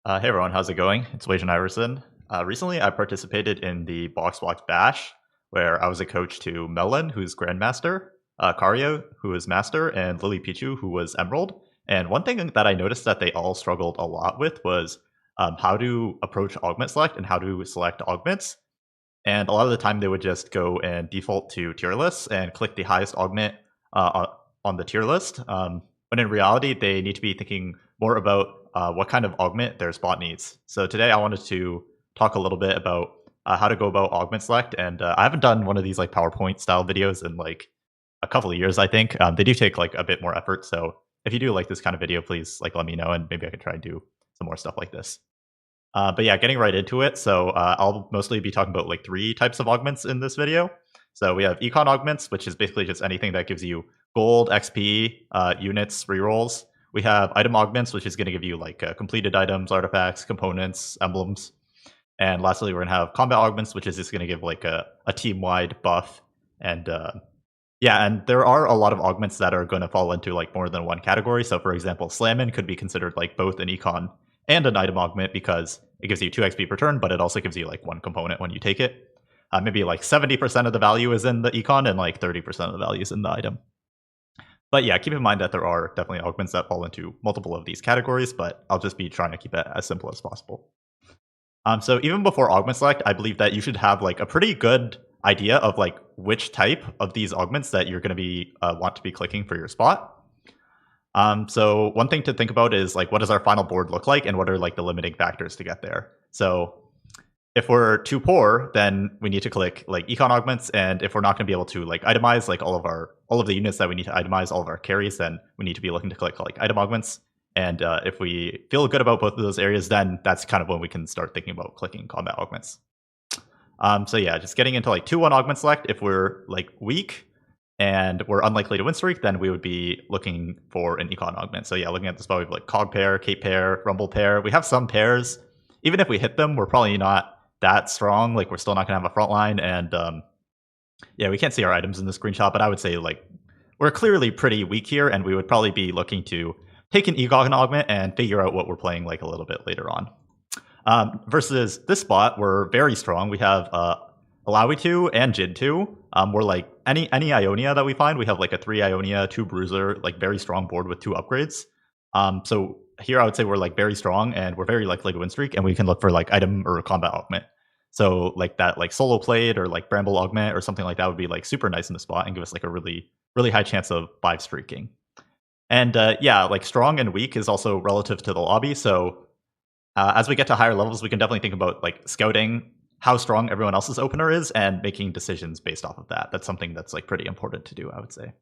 Hey everyone, how's it going? It's Wajan Iverson. Recently, I participated in the Box Box Bash, where I was a coach to Melon, who's Grandmaster, Kario, who is Master, and Lily Pichu, who was Emerald. And one thing that I noticed that they all struggled a lot with was how to approach augment select and how to select augments. And a lot of the time, they would just go and default to tier lists and click the highest augment on the tier list. When in reality, they need to be thinking more about what kind of augment their spot needs. So today, I wanted to talk a little bit about how to go about augment select. And I haven't done one of these like PowerPoint style videos in like a couple of years, I think. They do take like a bit more effort. So if you do like this kind of video, please like let me know, and maybe I could try and do some more stuff like this. But yeah, getting right into it. So I'll mostly be talking about like three types of augments in this video. So we have econ augments, which is basically just anything that gives you gold, XP, units, rerolls. We have item augments, which is going to give you like completed items, artifacts, components, emblems. And lastly, we're going to have combat augments, which is just going to give like a team-wide buff. And yeah, and there are a lot of augments that are going to fall into like more than one category. So for example, Slammin could be considered like both an econ and an item augment because it gives you 2 XP per turn, but it also gives you like one component when you take it. Maybe like 70% of the value is in the econ and like 30% of the value is in the item. But yeah, keep in mind that there are definitely augments that fall into multiple of these categories, but I'll just be trying to keep it as simple as possible. So even before augment select, I believe that you should have like a pretty good idea of like which type of these augments that you're going to be want to be clicking for your spot. So one thing to think about is like, what does our final board look like, and what are like the limiting factors to get there? So if we're too poor, then we need to click like econ augments, and if we're not going to be able to like itemize like all of the units that we need to itemize, all of our carries, then we need to be looking to click like item augments. And if we feel good about both of those areas, then that's kind of when we can start thinking about clicking combat augments. So yeah, just getting into like 2-1 augment select. If we're like weak and we're unlikely to win streak, then we would be looking for an econ augment. So yeah, looking at the spot, we have like cog pair, cape pair, rumble pair. We have some pairs. Even if we hit them, we're probably not that strong. Like we're still not gonna have a front line. And yeah, we can't see our items in the screenshot, but I would say like we're clearly pretty weak here, and we would probably be looking to take an econ augment and figure out what we're playing like a little bit later on. Versus this spot, we're very strong. We have Alawi 2 and Jid 2. We're like any Ionia that we find, we have like a 3 Ionia, 2 Bruiser, like very strong board with 2 upgrades. So here I would say we're like very strong, and we're very likely to win streak, and we can look for like item or combat augment. So like that like solo plate or like bramble augment or something like that would be like super nice in the spot and give us like a really high chance of 5 streaking. And yeah, like strong and weak is also relative to the lobby. So as we get to higher levels, we can definitely think about like scouting how strong everyone else's opener is and making decisions based off of that. That's something that's like pretty important to do, I would say.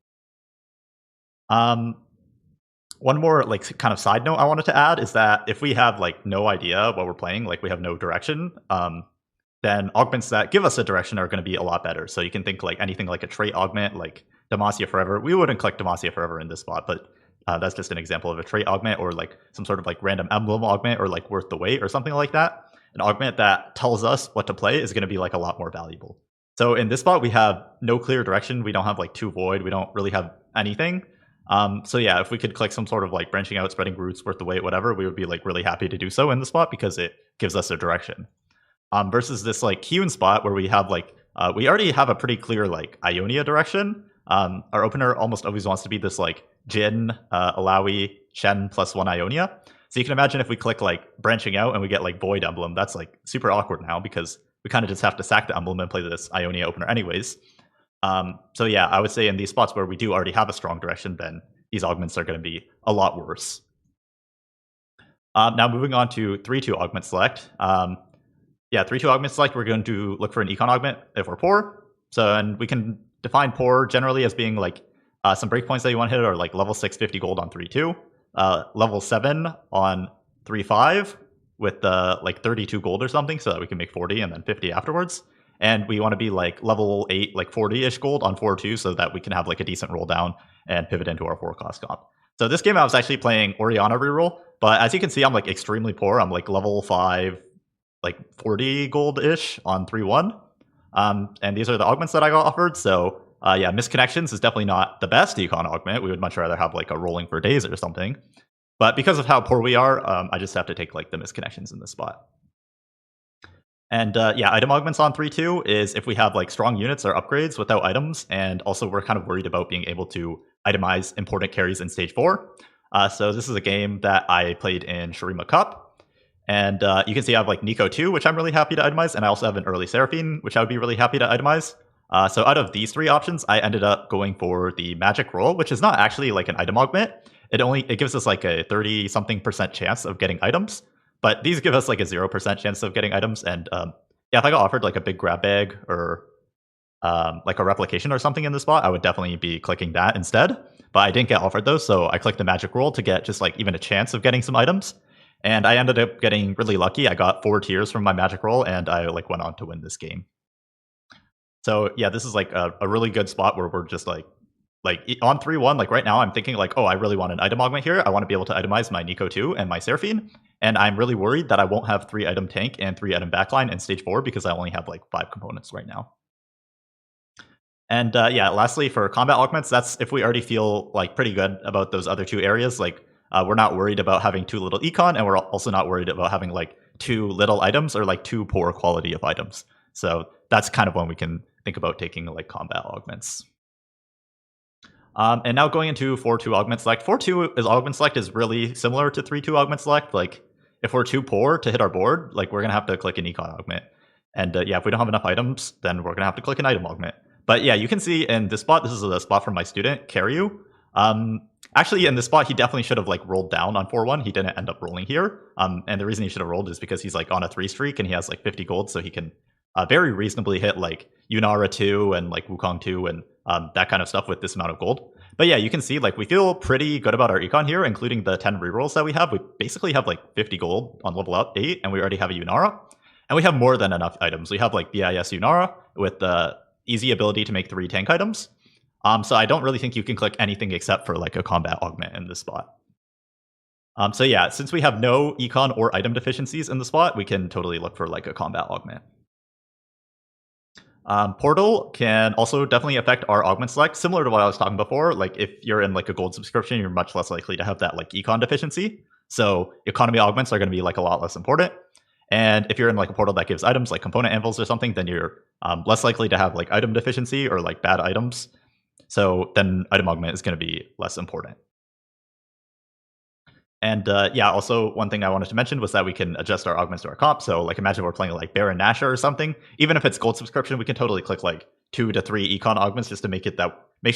One more like kind of side note I wanted to add is that if we have like no idea what we're playing, like we have no direction, then augments that give us a direction are going to be a lot better. So you can think like anything like a trait augment, like Demacia Forever. We wouldn't click Demacia Forever in this spot, but that's just an example of a trait augment, or like some sort of like random emblem augment, or like worth the wait or something like that. An augment that tells us what to play is going to be like a lot more valuable. So in this spot, we have no clear direction. We don't have like 2 void. We don't really have anything. So yeah, if we could click some sort of like branching out, spreading roots, worth the wait, whatever, we would be like really happy to do so in the spot because it gives us a direction. Versus this like Hyun spot where we have like we already have a pretty clear like Ionia direction. Our opener almost always wants to be this like Jin, Alawi, Shen +1 Ionia. So you can imagine if we click like branching out and we get like void emblem, that's like super awkward now because we kind of just have to sack the emblem and play this Ionia opener anyways. So yeah, I would say in these spots where we do already have a strong direction, then these augments are going to be a lot worse. Now moving on to 3-2 augment select. Yeah, 3-2 augment select, we're going to look for an econ augment if we're poor. So, and we can define poor generally as being like some breakpoints that you want to hit are like level 6, 50 gold on 3-2, level 7 on 3-5 with like 32 gold or something, so that we can make 40 and then 50 afterwards. And we want to be like level 8, like 40-ish gold on 4-2, so that we can have like a decent roll down and pivot into our 4-cost comp. So this game I was actually playing Oriana reroll, but as you can see, I'm like extremely poor. I'm like level 5, like 40 gold-ish on 3-1. And these are the augments that I got offered. So yeah, misconnections is definitely not the best econ augment. We would much rather have like a rolling for days or something. But because of how poor we are, I just have to take like the misconnections in this spot. And yeah, item augments on 3-2 is if we have like strong units or upgrades without items, and also we're kind of worried about being able to itemize important carries in stage 4. So this is a game that I played in Shurima Cup. And you can see I have like Nico 2, which I'm really happy to itemize, and I also have an early Seraphine, which I would be really happy to itemize. So out of these 3 options, I ended up going for the magic roll, which is not actually like an item augment. It gives us like a 30-something% chance of getting items. But these give us like a 0% chance of getting items. And yeah, if I got offered like a big grab bag or like a replication or something in the spot, I would definitely be clicking that instead. But I didn't get offered those, so I clicked the magic roll to get just like even a chance of getting some items. And I ended up getting really lucky. I got 4 tiers from my magic roll, and I like went on to win this game. So yeah, this is like a really good spot where we're just like on 3-1, like right now I'm thinking like, oh, I really want an item augment here. I want to be able to itemize my Nico 2 and my Seraphine. And I'm really worried that I won't have 3 item tank and 3 item backline in stage 4 because I only have like 5 components right now. And yeah, lastly for combat augments, that's if we already feel like pretty good about those other 2 areas. Like we're not worried about having too little econ, and we're also not worried about having like too little items or like too poor quality of items. So that's kind of when we can think about taking like combat augments. And now going into 4-2 augment select. 4-2 is augment select is really similar to 3-2 augment select. Like if we're too poor to hit our board, like we're gonna have to click an econ augment. And yeah, if we don't have enough items, then we're gonna have to click an item augment. But yeah, you can see in this spot, this is a spot from my student, Karyu. Actually, in this spot, he definitely should have like rolled down on 4-1. He didn't end up rolling here. And the reason he should have rolled is because he's like on a 3 streak and he has like 50 gold, so he can very reasonably hit like Yunara 2 and like Wukong 2 and that kind of stuff with this amount of gold. But yeah, you can see like we feel pretty good about our econ here, including the 10 rerolls that we have. We basically have like 50 gold on level up 8, and we already have a Yunara. And we have more than enough items. We have like BIS Yunara with the easy ability to make 3 tank items. So I don't really think you can click anything except for like a combat augment in this spot. So yeah, since we have no econ or item deficiencies in the spot, we can totally look for like a combat augment. Portal can also definitely affect our augment select, similar to what I was talking before. Like if you're in like a gold subscription, you're much less likely to have that like econ deficiency. So economy augments are going to be like a lot less important. And if you're in like a portal that gives items like component anvils or something, then you're less likely to have like item deficiency or like bad items. So then item augment is going to be less important. And yeah, also one thing I wanted to mention was that we can adjust our augments to our comp. So like imagine we're playing like Baron Nashor or something. Even if it's gold subscription, we can totally click like 2 to 3 econ augments just to make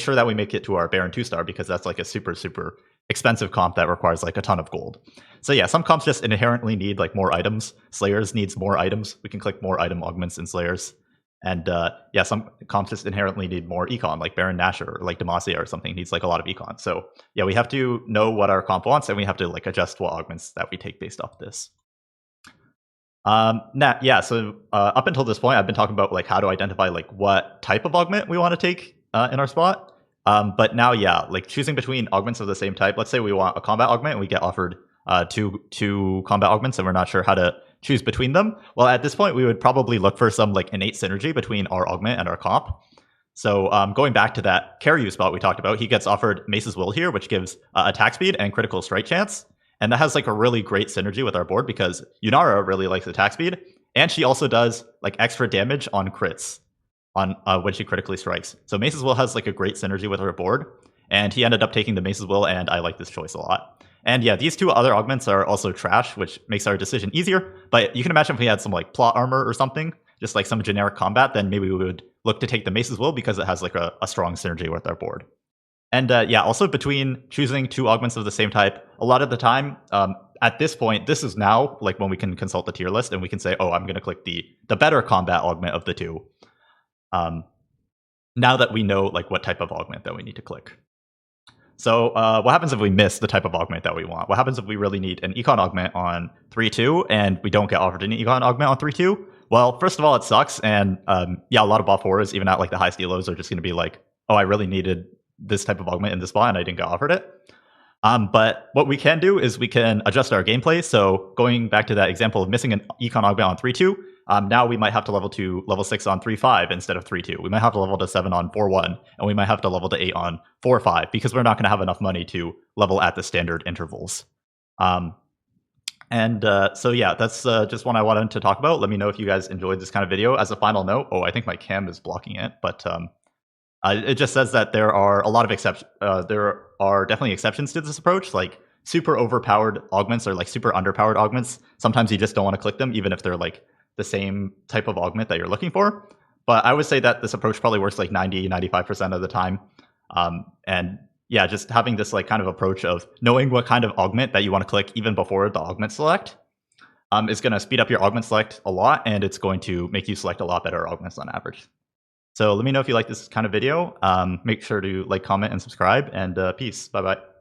sure that we make it to our Baron 2-star, because that's like a super, super expensive comp that requires like a ton of gold. So yeah, some comps just inherently need like more items. Slayers needs more items. We can click more item augments in Slayers. And yeah, some comps just inherently need more econ, like Baron Nashor or like Demacia or something needs like a lot of econ. So yeah, we have to know what our comp wants, and we have to like adjust what augments that we take based off this. Yeah, so up until this point, I've been talking about like how to identify like what type of augment we want to take in our spot. But now, yeah, like choosing between augments of the same type. Let's say we want a combat augment and we get offered two combat augments and we're not sure how to choose between them. Well, at this point, we would probably look for some like innate synergy between our augment and our comp. So going back to that Karyu spot we talked about, he gets offered Mace's Will here, which gives attack speed and critical strike chance. And that has like a really great synergy with our board because Yunara really likes attack speed. And she also does like extra damage on crits on when she critically strikes. So Mace's Will has like a great synergy with her board. And he ended up taking the Mace's Will, and I like this choice a lot. And yeah, these 2 other augments are also trash, which makes our decision easier. But you can imagine if we had some like plot armor or something, just like some generic combat, then maybe we would look to take the Mace's Will because it has like a strong synergy with our board. And yeah, also between choosing 2 augments of the same type, a lot of the time, at this point, this is now like when we can consult the tier list and we can say, oh, I'm going to click the better combat augment of the 2. Now that we know like what type of augment that we need to click. So what happens if we miss the type of augment that we want? What happens if we really need an econ augment on 3-2 and we don't get offered an econ augment on 3-2? Well, first of all, it sucks. And yeah, a lot of bot 4s, even at like the highest elos, are just going to be like, oh, I really needed this type of augment in this spot and I didn't get offered it. But what we can do is we can adjust our gameplay. So going back to that example of missing an econ augment on 3-2, now we might have to level to level 6 on 3-5 instead of 3-2. We might have to level to 7 on 4-1, and we might have to level to 8 on 4-5 because we're not going to have enough money to level at the standard intervals. So yeah, that's just one I wanted to talk about. Let me know if you guys enjoyed this kind of video. As a final note, oh, I think my cam is blocking it, but it just says that there are a lot of exceptions. There are definitely exceptions to this approach, like super overpowered augments or like super underpowered augments. Sometimes you just don't want to click them, even if they're like the same type of augment that you're looking for. But I would say that this approach probably works like 90-95% of the time. And yeah, just having this like kind of approach of knowing what kind of augment that you want to click even before the augment select is going to speed up your augment select a lot, and it's going to make you select a lot better augments on average. So let me know if you like this kind of video. Make sure to like, comment, and subscribe, and peace. Bye-bye.